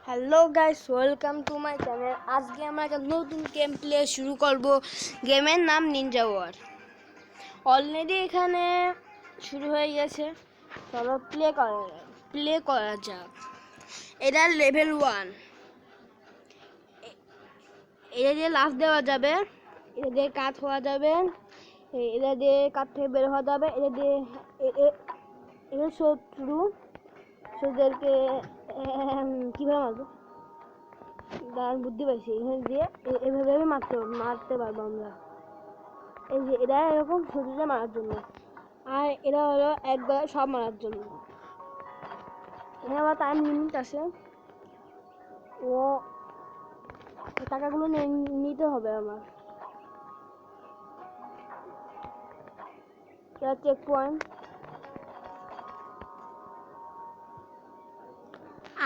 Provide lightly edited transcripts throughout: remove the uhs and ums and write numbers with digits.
Hello guys, welcome to my channel. আজকে আমরা একটা নতুন গেম প্লে শুরু করব। গেমের নাম নিনজা ওয়ার। অলরেডি এখানে শুরু হয়ে গেছে। চলো প্লে করা যাক। এটা লেভেল 1। এটা দিয়ে লাফ দেওয়া যাবে, এটা দিয়ে কাঠ হওয়া যাবে, এটা দিয়ে কাঠ থেকে বের হওয়া যাবে, এটা দিয়ে এটা শত্রুদেরকে কীভাবে মারবো দাঁড়ান, বুদ্ধি পাইছি। এখানে দিয়ে এভাবে মারতে পারবো আমরা। এই যে এরা এরকম শত্রুদের মারার জন্য, আর এরা হলো একবার সব মারার জন্য। এখানে আমার টাইম লিমিট আছে। ও টাকাগুলো নিতে হবে আমার। এটা চেক পয়েন্ট।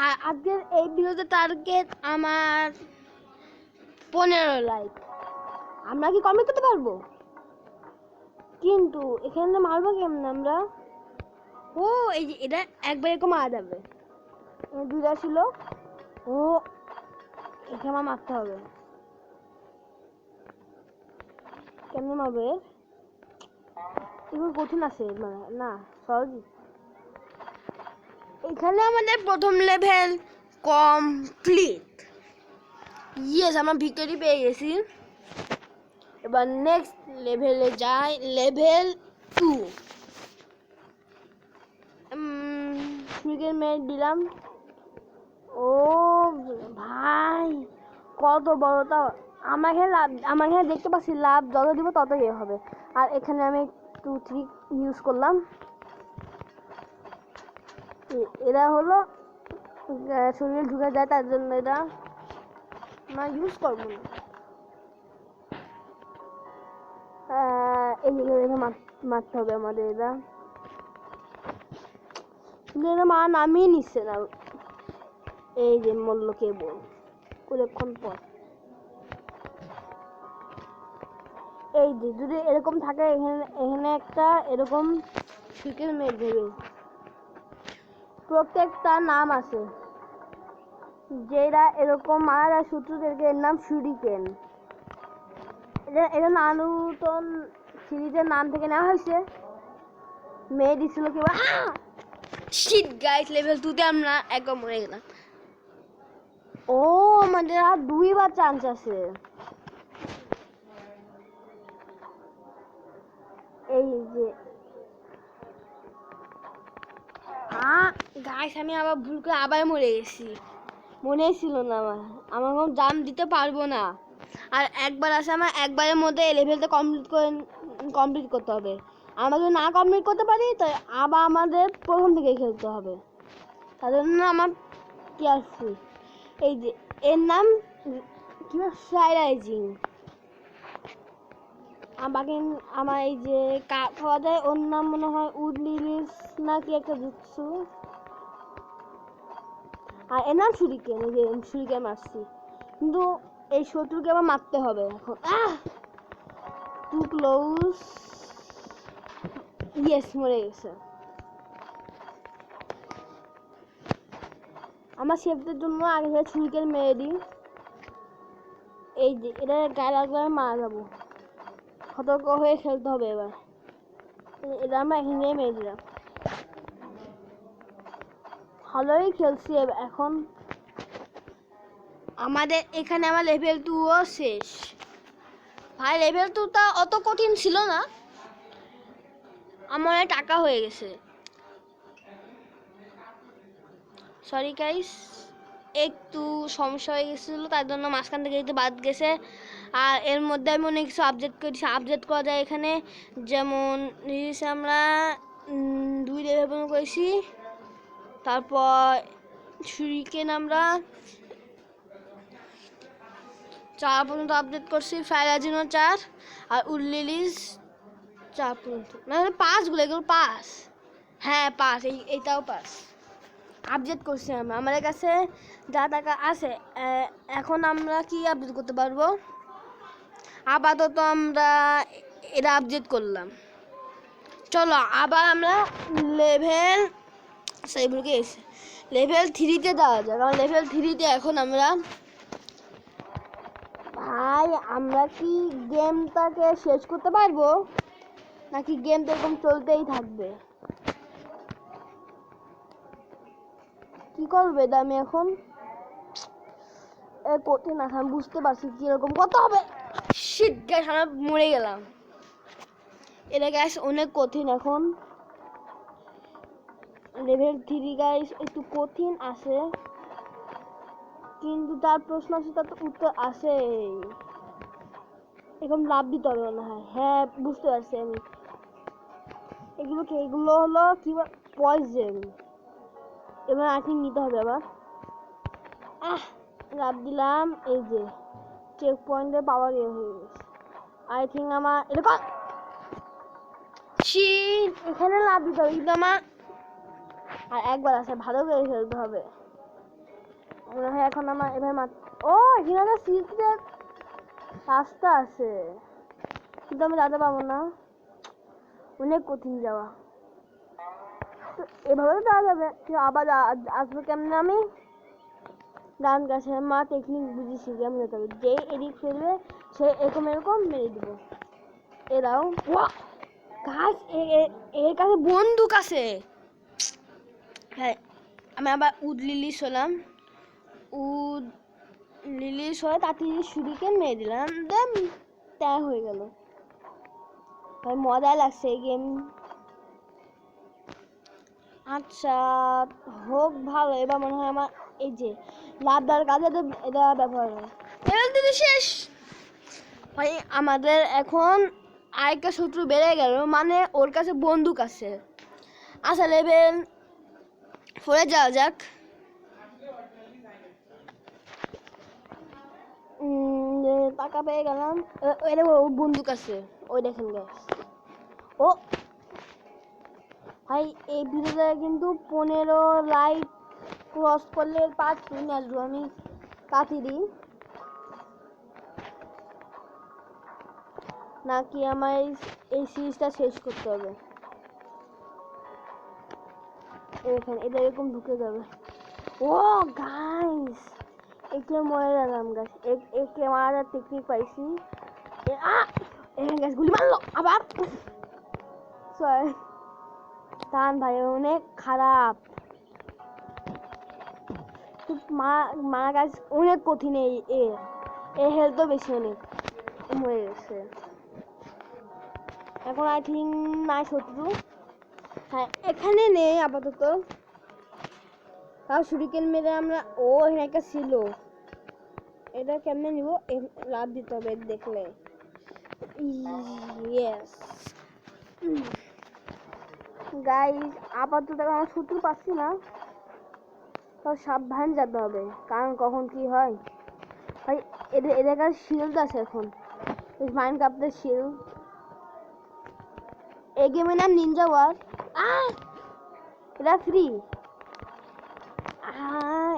আর আজকের এই ভিডিওতে টার্গেট আমার 15 লাইক। আমরা কি কমপ্লিট করতে পারবো? কিন্তু এখানে মারবো কেমন আমরা? ও এই যে এটা একবার এরকম মারা যাবে। দুইটা ছিল। ও এখানে আমার মারতে হবে। কেমন মারবে? এগুলো কঠিন আছে, মানে না সহজই। এখানে আমাদের প্রথম লেভেল কমপ্লিট। ইয়েস, আমরা ভিক্টরি পেয়ে গেছি। এবার নেক্সট লেভেলে যাই, লেভেল 2। মেরে দিলাম। ও ভাই, কত বড়টা! আমার এখানে দেখতে পাচ্ছি লাভ যত দিব তত ইয়ে হবে। আর এখানে আমি 2-3 ইউজ করলাম। এরা হলো শরীরে ঢুকে যায়, তার জন্য এটা না ইউজ করবো না। এই মারতে হবে আমাদের। এরা মা নামিয়ে নিচ্ছে না। এই যে মল্ল কেবল অনেকক্ষণ পর। এই যে যদি এরকম থাকে, এখানে একটা এরকম শিকের মেঘ দেবে। প্রত্যেকটা নাম আছে। যেটা এরকম মারা যায় শত্রুদেরকে, এর নাম শুরিকেন। এটা নারুতন সিরিজের নাম থেকে নেওয়া হয়েছে। মেয়ে দিছিল কি শিট গাইস, লেভেল 2 তে আমরা একবার মরে গেলাম। ও আমাদের আর 2বার চান্স আছে। এই যে গাইস, আমি আবার ভুল করে আবার মরে গেছি। মনে ছিল না আমার কোনো জাম দিতে পারবো না। আর একবার আছে, আমার একবারের মধ্যে এই লেভেলটা কমপ্লিট করতে হবে। আমরা যদি না কমপ্লিট করতে পারি তাই আবার আমাদের প্রথম থেকে খেলতে হবে। তার জন্য আমার কেয়ারফুল। এই যে এর নাম কি ফ্রাইরাইজিং। বাকি আমার এই যে কাঠ খাওয়া যায়, ওর নাম মনে হয় উডলিলিস না কি একটা জুৎসু। আর এর নাম ছুরিকেন। এই যে ছুরিকেন মারছি, কিন্তু এই শত্রুকে আবার মারতে হবে এখন। Two close. ইয়েস, মরে গেছে। আমার সেফদের জন্য আগে থেকে ছুরিকেন মেরে দিই। এই যে এটা গায়ে লাগলে মারা যাবো। সতর্ক হয়ে খেলতে হবে এবার। এটা আমরা এখানে মেরে দিলাম। ভালোই খেলছি এখন। আমাদের এখানে আমার লেভেল 2ও শেষ। ভাই লেভেল 2টা অত কঠিন ছিল না। আমার টাকা হয়ে গেছে। সরি গাইস, একটু সমস্যা হয়ে গেছিলো, তার জন্য মাঝখান থেকে একটু বাদ গেছে। আর এর মধ্যে আমি অনেক কিছু আপডেট করা যায় এখানে। যেমন আমরা 2 লেভেল করেছি। তারপর ছুরিকেন আমরা 4 পর্যন্ত আপডেট করছি। ফ্রাইরাজিনো 4 আর উডলিলিস 4 পর্যন্ত, মানে 5গুলো, এগুলো 5। হ্যাঁ 5, এইটাও 5 আপডেট করছি আমরা। আমাদের কাছে যা টাকা আছে এখন আমরা কি আপডেট করতে পারবো? আপাতত আমরা এটা আপডেট করলাম। চলো আবার আমরা লেভেল লেভেল 3-তে যাওয়া যায়, কারণ লেভেল 3-তে এখন আমরা ভাই আমরা কি গেমটাকে শেষ করতে পারবো নাকি গেমটা এরকম চলতেই থাকবে? কি করবে আমি এখন? কঠিন না, আমি বুঝতে পারছি কিরকম কত হবে। শিট গ্যাস, আমরা মরে গেলাম। এটা গ্যাস অনেক কঠিন এখন। লেভেল 3 গাইস একটু কঠিন আছে, কিন্তু তার প্রশ্ন আছে, তার তো উত্তর আছে। এরকম লাভ দিতে হবে না? হ্যাঁ বুঝতে পারছি আমি। এগুলো হলো কি পয়জন। এবার আইথিং নিতে হবে আবার। লাভ দিলাম, এই যে চেক পয়েন্টে পাওয়ার হয়ে গেছে। আই থিঙ্ক আমার এরকম এখানে লাভ দিতে হবে, কিন্তু আমার আর একবার আছে, ভালো করে খেলতে হবে মনে হয়। এখন আমার এবার ও এখানে একটা সিক্রেট রাস্তা আছে, কিন্তু আমি যেতে পারবো না, অনেক কঠিন যাওয়া। তো এভাবে যাওয়া যাবে, আবার আসবে কেমন? আমি গান গাছে মা টেকনিক বুঝেছি কেমন যেতে হবে। যে এদিক ফেলবে সে এরকম মেরে দিব। এরাও গাছ, এর কাছে বন্দুক আছে। হ্যাঁ আমি আবার উড লিলি হলাম, উড লিলি হয়ে তাড়াতাড়ি শুরিকেন মেরে দিলাম, দেন ত্যাগ হয়ে গেল। ভাই মজা লাগছে এই গেম। আচ্ছা হোক ভালো। এবার মনে হয় আমার এই যে লাভ দেওয়ার কাজে এটা ব্যবহার হয়। শেষ ভাই, আমাদের এখন আরেকটা শত্রু বেড়ে গেল, মানে ওর কাছে বন্দুক আছে। আচ্ছা লেভেল 4 যাওয়া যাক। টাকা পেয়ে গেলাম। এটা বন্দুক আছে, ওই দেখেন গাইস। ও ভাই এই ভিডিওতে কিন্তু 15 লাইক ক্রস করলে 5 পিন আসবো আমি তাড়াতাড়ি, নাকি আমার এই সিরিজটা শেষ করতে হবে? এখানে এটা এরকম ঢুকে যাবে। ও গাইস একটু মরে গেলাম গাইস, একটু মারার টেকনিক পাইছি। এখানে গাইস গুলি মারলো আবার। সরি টান ভাই অনেক খারাপ। মা গাছ অনেক কঠিন। এই হেলথও বেশি অনেক হয়ে গেছে। এখন আই থিঙ্ক নাই শত্রু। হ্যাঁ এখানে নেই আপাতত, তাও শুরিকেন মেরে আমরা। ও এখানে একটা ছিল, এটা কেমনে নিব? লাভ দিতে হবে দেখলে। ইয়েস গাইস, আপাতত আমার শত্রু পাচ্ছি না, তাও সাবধান যেতে হবে, কারণ কখন কি হয়। ভাই এদের কাছে শিল্ড আছে এখন, মাইনক্রাফটের শিল্ড। এই গেমের নাম নিনজা ওয়ার। এটা ফ্রি।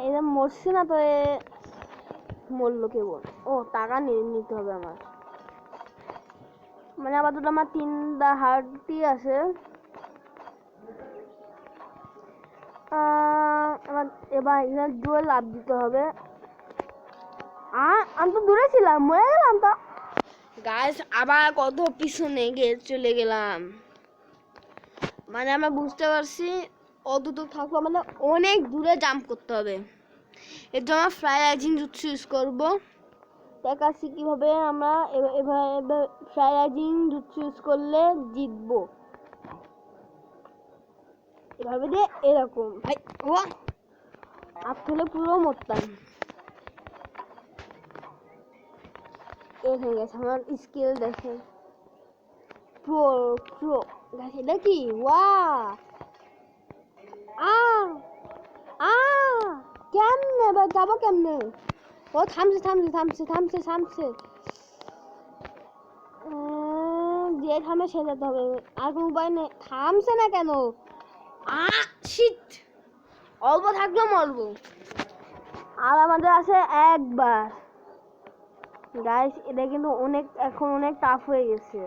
এটা মরছে না তো, মরলো কেবল। ও টাকা নিতে হবে আমার, মানে আপাতত আমার 3টা হার্টই আছে। এবার এখানে জোরে লাভ দিতে হবে। আমি তো দূরে ছিলাম, মরে গেলাম তো গাইস। আবার কত পিছনে চলে গেলাম, মানে আমরা বুঝতে পারছি অত দূর থাকবো, মানে অনেক দূরে জাম্প করতে হবে। এর জন্য ফ্রাই রাইজিং জুৎসু ইউজ করবো। দেখাচ্ছি কিভাবে আমরা এভাবে ফ্রাই রাইজিং জুৎসু ইউজ করলে জিতবো। এভাবে দিয়ে এরকম ভাই ও আসলে পুরো মরতাম। হয়ে গেছে আমার স্কিল দেখে, প্রো প্রো গাছ। এটা কি ওয়া কেমনে বা যাবো কেমনে? ও থামছে থামছে থামছে থামছে থামছে, যে থামে সে যেতে হবে, আর কোনো উপায় নেই। থামছে না কেন? শিট, অল্প থাকলেও মরবো। আর আমাদের আছে একবার গাইস। এটা কিন্তু অনেক এখন অনেক টাফ হয়ে গেছে।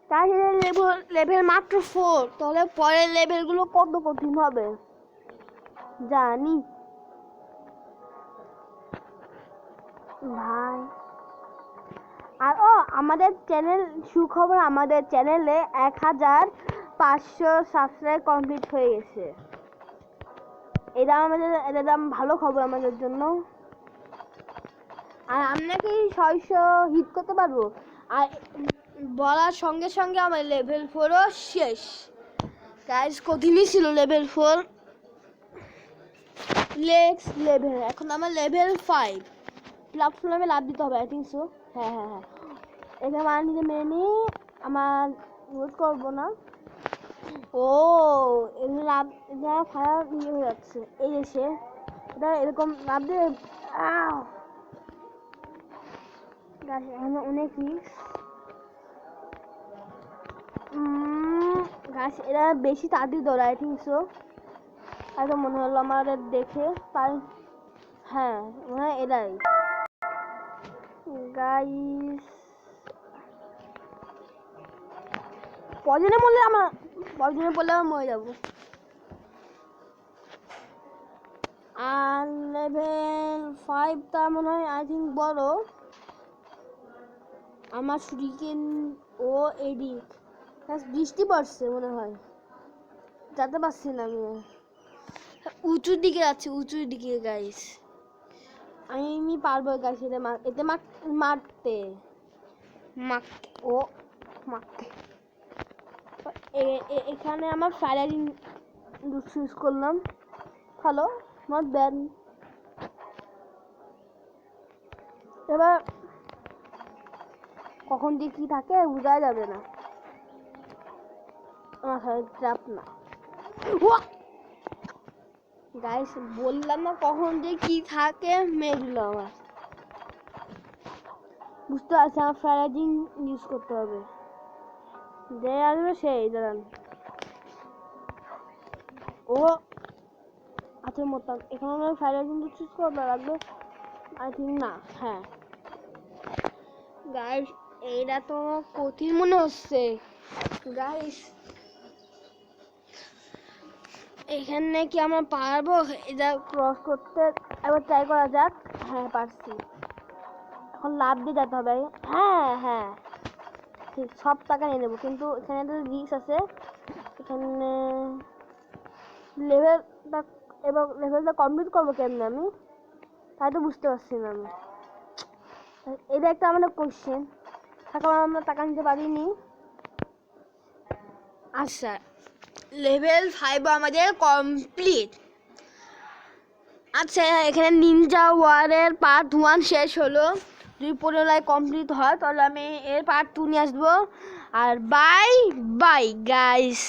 তাই লেভেল মাত্র 4, তাহলে পরের লেভেলগুলো কত কঠিন হবে। জানি ভাই। আর আমাদের চ্যানেল সুখবর, আমাদের চ্যানেলে 1500 সাবস্ক্রাইব কমপ্লিট হয়ে গেছে। এটা ভালো খবর আমাদের জন্য। আর আমরা কি 600 হিট করতে পারবো? আর বলার সঙ্গে সঙ্গে আমার লেভেল 4ও শেষ গাইস। কঠিনই ছিল লেভেল 4, নেক্সট লেভেল। এখন আমার লেভেল 5 প্ল্যাটফর্মে লাভ দিতে হবে, আই থিঙ্ক সো। হ্যাঁ, এটা নিজে মেনে নিই, আমার ইউজ করবো না। এগুলো লাভ, এটা খারাপ হয়ে যাচ্ছে। এই এসে এটা এরকম লাভ দিয়ে এখানে অনেক রিস্ক গাছ। এরা বেশি তাড়াতাড়ি দৌড়ায়, আই থিঙ্ক সো। হয়তো মনে হলো আমাদের দেখে পাই। হ্যাঁ, মনে হয় এরাই গাইস। পয়জনে বললে আমার মরে যাবো। আর লেভেল 5টা মনে হয় আই থিঙ্ক বড়। আমার শুরিকেন ও এদিক বৃষ্টি পড়ছে মনে হয়, যেতে পারছি না আমি। উঁচুর দিকে যাচ্ছি, উঁচুর দিকে গাইস। আমি পারবো গাইস এতে মারতে। এখানে আমার ফায়ারিং ইউজ করলাম। Hello, not bad. এবার কখন যে কি থাকে বোঝা যাবে না। আমার ট্র্যাপ না গাইস, বললাম না কখন যে কি থাকে, মেরে দিল আমার। বুঝতে পারছি আমার ফায়ারিং ইউজ করতে হবে। যে আসবে সেই দাঁড়ান। আচ্ছা মতাম এখানে আমার ফায়ারিং ইউজ করতে লাগবে, আই থিঙ্ক না। হ্যাঁ গাইস, এইটা তো কঠিন মনে হচ্ছে গাইস। এখানে কি আমরা পারবো এটা ক্রস করতে? একবার ট্রাই করা যাক। হ্যাঁ পারছি। এখন লাভ দিয়ে যেতে হবে। হ্যাঁ ঠিক, সব টাকা নিয়ে নেবো, কিন্তু এখানে একটা রিস্ক আছে। এখানে লেভেলটা কমপ্লিট করবো কেমন আমি, তাই তো বুঝতে পারছি না আমি। এটা একটা আমাদের কোশ্চেন, আমরা টাকা নিতে পারিনি। আচ্ছা, লেভেল 5 আমাদের কমপ্লিট। আচ্ছা, এখানে নিনজা ওয়ারের পার্ট 1 শেষ হলো। যদি 15 লাইক কমপ্লিট হয় তাহলে আমি এর পার্ট 2 নিয়ে আসবো। আর বাই বাই গাইস।